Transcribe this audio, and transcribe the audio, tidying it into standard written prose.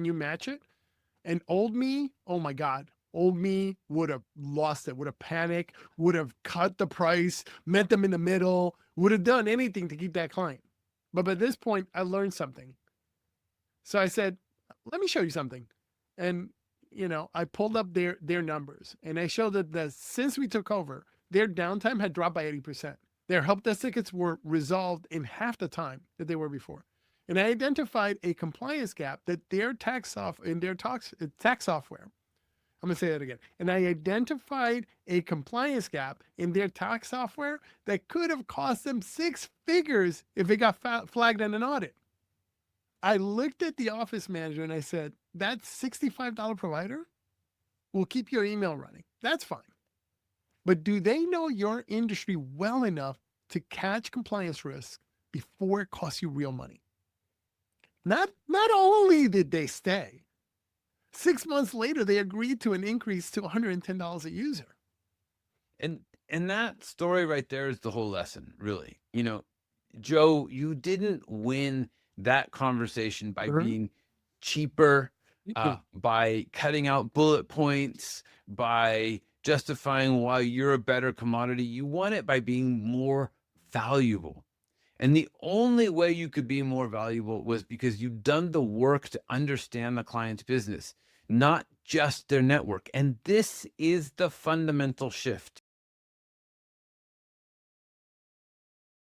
can you match it? And old me, oh my God, old me would have lost it, would have panicked, would have cut the price, met them in the middle, would have done anything to keep that client. But by this point, I learned something. So I said, let me show you something. And, I pulled up their numbers and I showed that since we took over, their downtime had dropped by 80%. Their help desk tickets were resolved in half the time that they were before. And I identified a compliance gap that their tax software, I'm going to say that again. And I identified a compliance gap in their tax software that could have cost them 6 figures if it got flagged in an audit. I looked at the office manager and I said, that $65 provider will keep your email running. That's fine. But do they know your industry well enough to catch compliance risk before it costs you real money? Not only did they stay, 6 months later, they agreed to an increase to $110 a user. And that story right there is the whole lesson, really. Joe, you didn't win that conversation by being cheaper, by cutting out bullet points, by justifying why you're a better commodity. You won it by being more valuable. And the only way you could be more valuable was because you've done the work to understand the client's business, not just their network. And this is the fundamental shift.